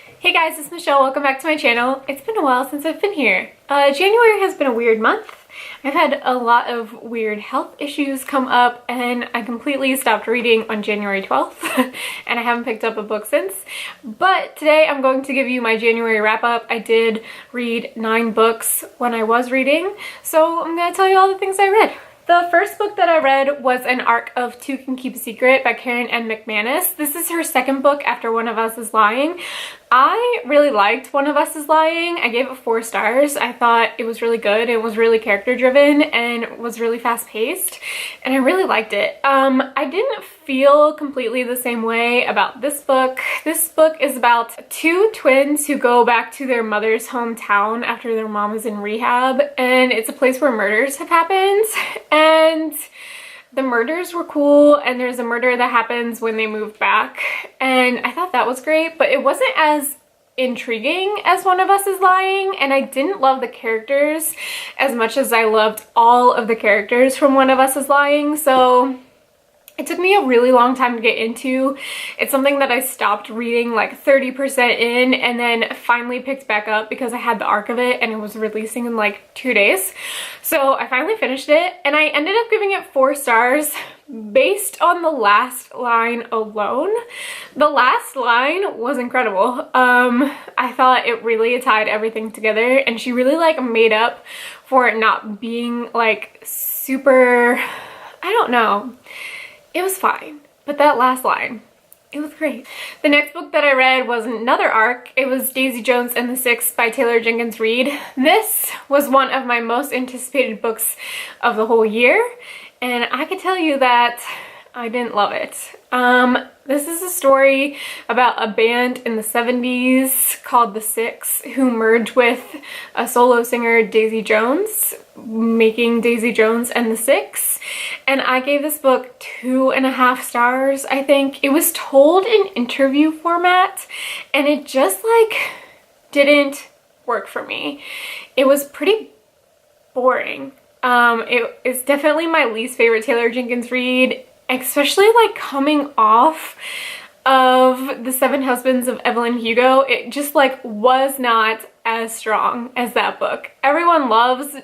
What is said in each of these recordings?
Hey guys, it's Michelle. Welcome back to my channel. It's been a while since I've been here. January has been a weird month. I've had a lot of weird health issues come up and I completely stopped reading on January 12th and I haven't picked up a book since. But today I'm going to give you my January wrap up. I did read 9 books when I was reading, so I'm going to tell you all the things I read. The first book that I read was An Arc of Two Can Keep a Secret by Karen N. McManus. This is her second book after One of Us is Lying. I really liked One of Us is Lying. I gave it 4 stars. I thought it was really good. It was really character driven and was really fast paced and I really liked it. I didn't feel completely the same way about this book. This book is about 2 twins who go back to their mother's hometown after their mom is in rehab, and it's a place where murders have happened. And the murders were cool, and there's a murder that happens when they moved back, and I thought that was great, but it wasn't as intriguing as One of Us is Lying, and I didn't love the characters as much as I loved all of the characters from One of Us is Lying, so it took me a really long time to get into. It's something that I stopped reading like 30% in and then finally picked back up because I had the arc of it and it was releasing in like 2 days. So I finally finished it and I ended up giving it 4 stars based on the last line alone. The last line was incredible. I thought it really tied everything together and she really like made up for it not being like super, I don't know. It was fine, but that last line, it was great. The next book that I read was another arc. It was Daisy Jones and the Six by Taylor Jenkins Reid. This was one of my most anticipated books of the whole year, and I can tell you that I didn't love it. This is a story about a band in the 70s called The Six who merged with a solo singer, Daisy Jones, making Daisy Jones and the Six. And I gave this book 2.5 stars, I think. It was told in interview format and it just like didn't work for me. It was pretty boring. It is definitely my least favorite Taylor Jenkins Reid, especially like coming off of The Seven Husbands of Evelyn Hugo. It just like was not as strong as that book. Everyone loves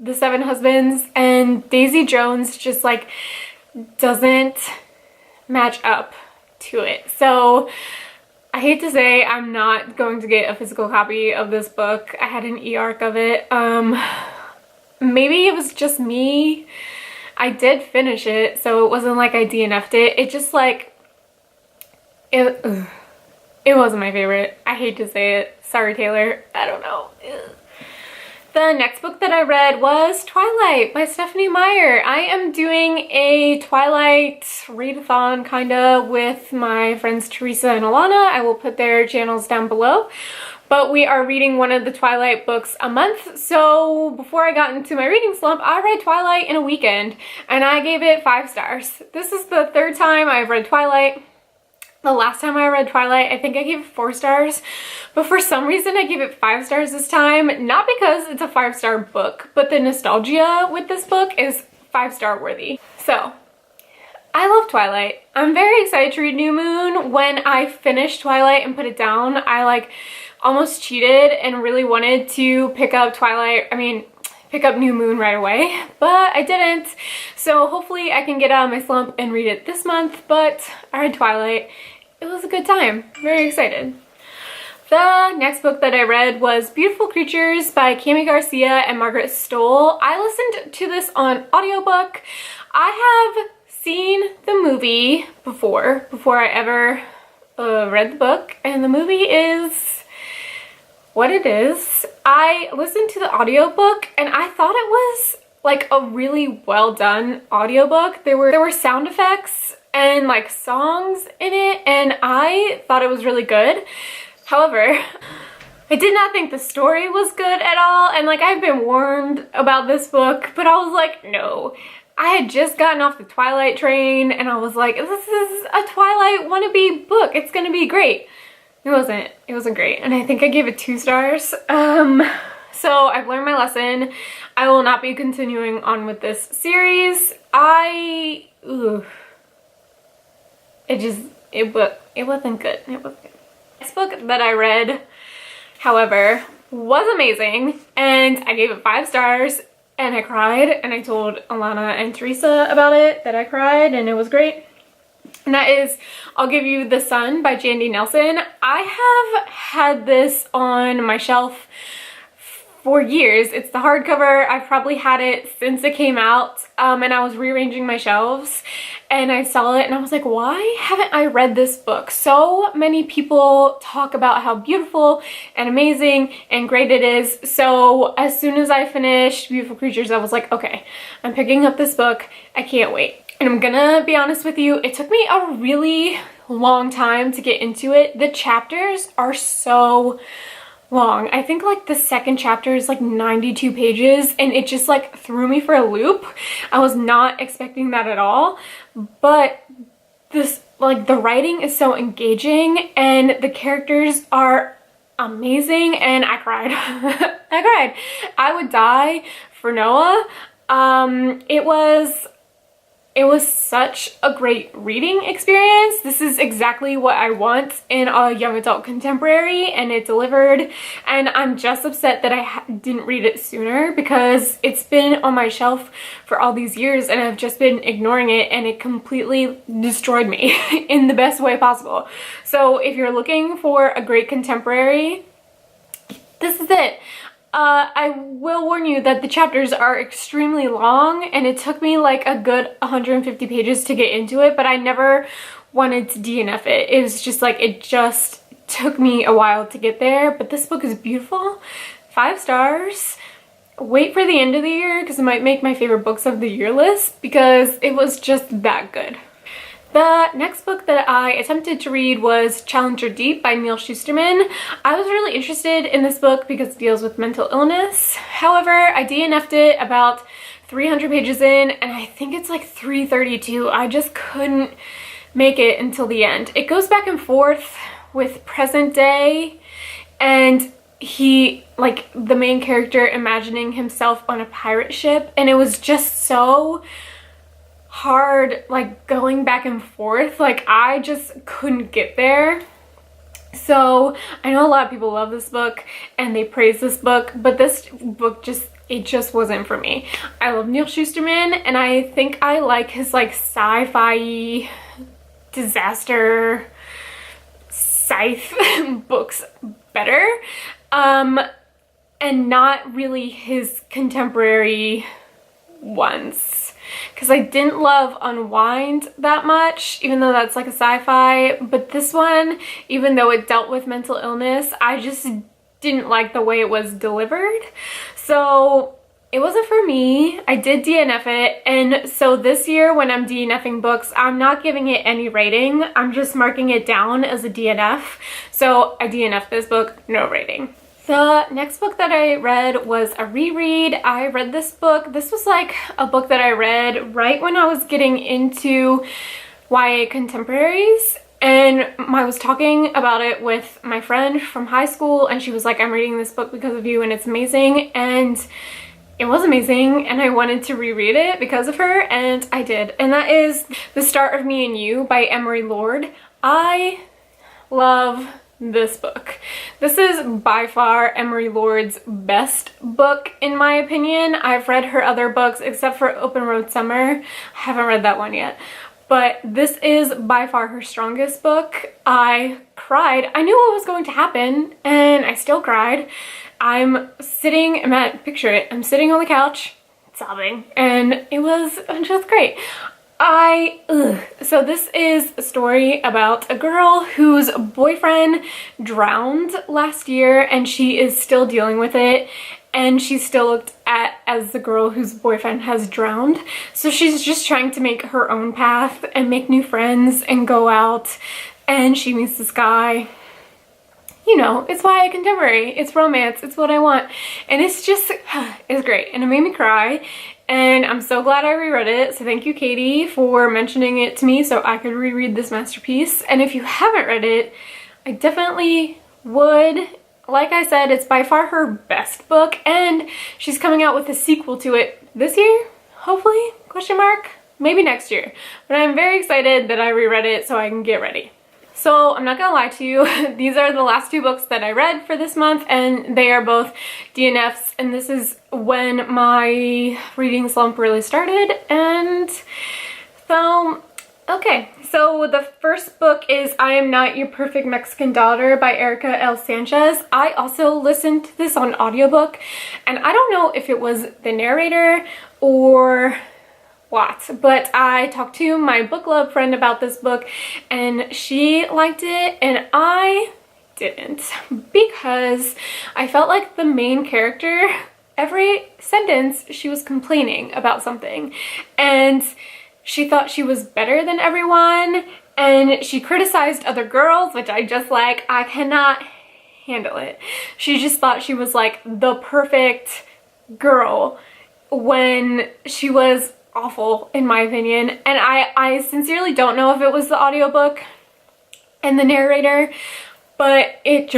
The Seven Husbands and Daisy Jones just like doesn't match up to it. So I hate to say I'm not going to get a physical copy of this book. I had an e-arc of it. Maybe it was just me. I did finish it, so it wasn't like I DNF'd it. It just like, it wasn't my favorite. I hate to say it. Sorry, Taylor. I don't know. The next book that I read was Twilight by Stephanie Meyer. I am doing a Twilight readathon kinda with my friends Teresa and Alana. I will put their channels down below. But we are reading one of the Twilight books a month, so before I got into my reading slump, I read Twilight in a weekend, and I gave it 5 stars. This is the 3rd time I've read Twilight. The last time I read Twilight, I think I gave it 4 stars, but for some reason I gave it 5 stars this time, not because it's a 5-star book, but the nostalgia with this book is 5-star worthy. So, I love Twilight. I'm very excited to read New Moon. When I finished Twilight and put it down, I like almost cheated and really wanted to pick up pick up New Moon right away, but I didn't. So hopefully I can get out of my slump and read it this month, but I read Twilight. It was a good time. Very excited. The next book that I read was Beautiful Creatures by Cami Garcia and Margaret Stoll. I listened to this on audiobook. I have seen the movie before I ever read the book, and the movie is what it is. I listened to the audiobook and I thought it was like a really well done audiobook. There were sound effects and like songs in it and I thought it was really good. However, I did not think the story was good at all, and like I've been warned about this book, but I was like, no. I had just gotten off the Twilight train and I was like, this is a Twilight wannabe book. It's gonna be great. It wasn't great, and I think I gave it 2 stars. So I've learned my lesson. I will not be continuing on with this series. It wasn't good. It wasn't good. This book that I read, however, was amazing, and I gave it 5 stars, and I cried, and I told Alana and Teresa about it, that I cried, and it was great. And that is I'll Give You the Sun by Jandy Nelson. I have had this on my shelf for years. It's the hardcover. I've probably had it since it came out, and I was rearranging my shelves and I saw it and I was like, why haven't I read this book? So many people talk about how beautiful and amazing and great it is. So as soon as I finished Beautiful Creatures, I was like, okay, I'm picking up this book. I can't wait. And I'm gonna be honest with you, it took me a really long time to get into it. The chapters are so long. I think like the second chapter is like 92 pages, and it just like threw me for a loop. I was not expecting that at all, but this, like, the writing is so engaging and the characters are amazing, and I cried. I cried. I would die for Noah. It was such a great reading experience. This is exactly what I want in a young adult contemporary, and it delivered. And I'm just upset that I didn't read it sooner, because it's been on my shelf for all these years and I've just been ignoring it, and it completely destroyed me in the best way possible. So if you're looking for a great contemporary, this is it. I will warn you that the chapters are extremely long, and it took me like a good 150 pages to get into it, but I never wanted to DNF it. It was just like, it just took me a while to get there, but this book is beautiful. 5 stars. Wait for the end of the year, because it might make my favorite books of the year list, because it was just that good. The next book that I attempted to read was Challenger Deep by Neal Shusterman. I was really interested in this book because it deals with mental illness. However, I DNF'd it about 300 pages in, and I think it's like 332. I just couldn't make it until the end. It goes back and forth with present day, and he, like, the main character imagining himself on a pirate ship, and it was just so hard, like, going back and forth. Like, I just couldn't get there. So I know a lot of people love this book and they praise this book, but this book just wasn't for me. I love Neal Shusterman, and I think I like his like sci-fi disaster scythe books better, and not really his contemporary ones, because I didn't love Unwind that much, even though that's like a sci-fi. But this one, even though it dealt with mental illness, I just didn't like the way it was delivered. So it wasn't for me. I did DNF it, and so this year when I'm DNFing books, I'm not giving it any rating. I'm just marking it down as a DNF. So I DNF'd this book, no rating. The next book that I read was a reread. I read this book. This was like a book that I read right when I was getting into YA contemporaries, and I was talking about it with my friend from high school, and she was like, I'm reading this book because of you and it's amazing. And it was amazing, and I wanted to reread it because of her, and I did. And that is The Start of Me and You by Emery Lord. I love this book. This is by far Emery Lord's best book in my opinion. I've read her other books except for Open Road Summer. I haven't read that one yet. But this is by far her strongest book. I cried. I knew what was going to happen, and I still cried. I'm sitting, picture it, I'm sitting on the couch sobbing, and it was just great. So this is a story about a girl whose boyfriend drowned last year, and she is still dealing with it, and she's still looked at as the girl whose boyfriend has drowned. So she's just trying to make her own path and make new friends and go out, and she meets this guy. You know, it's YA contemporary, it's romance, it's what I want, and it's just, it's great, and it made me cry. And I'm so glad I reread it, so thank you, Katie, for mentioning it to me so I could reread this masterpiece. And if you haven't read it, I definitely would. Like I said, it's by far her best book, and she's coming out with a sequel to it this year, hopefully, question mark, maybe next year. But I'm very excited that I reread it so I can get ready. So I'm not gonna lie to you, these are the last two books that I read for this month, and they are both DNFs, and this is when my reading slump really started. And so, okay, so the first book is I Am Not Your Perfect Mexican Daughter by Erica L. Sanchez. I also listened to this on audiobook, and I don't know if it was the narrator or what, but I talked to my book club friend about this book and she liked it and I didn't, because I felt like the main character, every sentence she was complaining about something, and she thought she was better than everyone, and she criticized other girls, which I just like, I cannot handle it. She just thought she was like the perfect girl when she was awful, in my opinion. And I sincerely don't know if it was the audiobook and the narrator, but it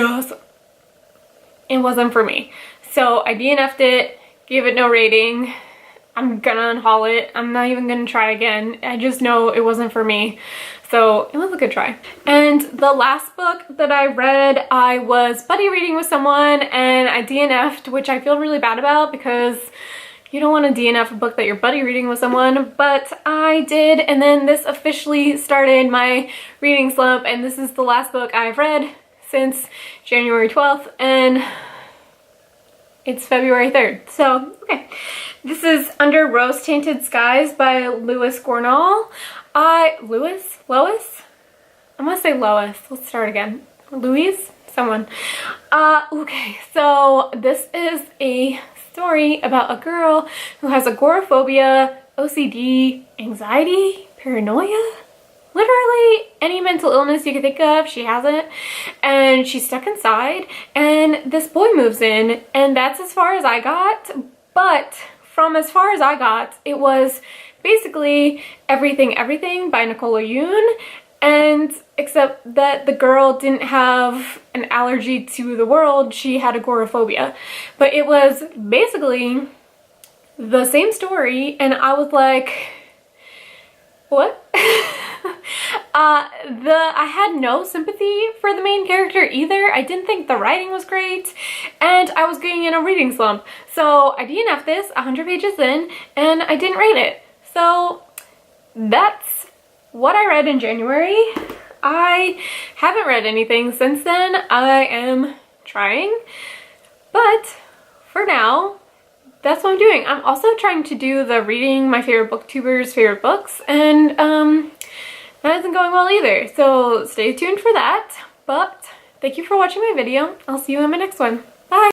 wasn't for me. So I DNF'd it, gave it no rating. I'm gonna unhaul it. I'm not even gonna try again. I just know it wasn't for me. So it was a good try. And the last book that I read, I was buddy reading with someone and I DNF'd, which I feel really bad about because you don't want to DNF a book that you're buddy reading with someone, but I did, and then this officially started my reading slump, and this is the last book I've read since January 12th, and it's February 3rd. So, okay. This is Under Rose-Tinted Skies by Lois Gornall. Lois? I'm gonna say Lois. Let's start again. Louise? Someone. Okay, so this is a story about a girl who has agoraphobia, OCD, anxiety, paranoia, literally any mental illness you can think of, she has it, and she's stuck inside, and this boy moves in, and that's as far as I got. But from as far as I got, it was basically Everything by Nicola Yoon, and except that the girl didn't have an allergy to the world, she had agoraphobia. But it was basically the same story, and I was like, what? I had no sympathy for the main character either. I didn't think the writing was great, and I was getting in a reading slump. So I DNF'd this 100 pages in, and I didn't rate it. So that's what I read in January. I haven't read anything since then. I am trying, but for now, that's what I'm doing. I'm also trying to do the reading my favorite booktubers' favorite books, and that isn't going well either. So stay tuned for that. But thank you for watching my video. I'll see you in my next one.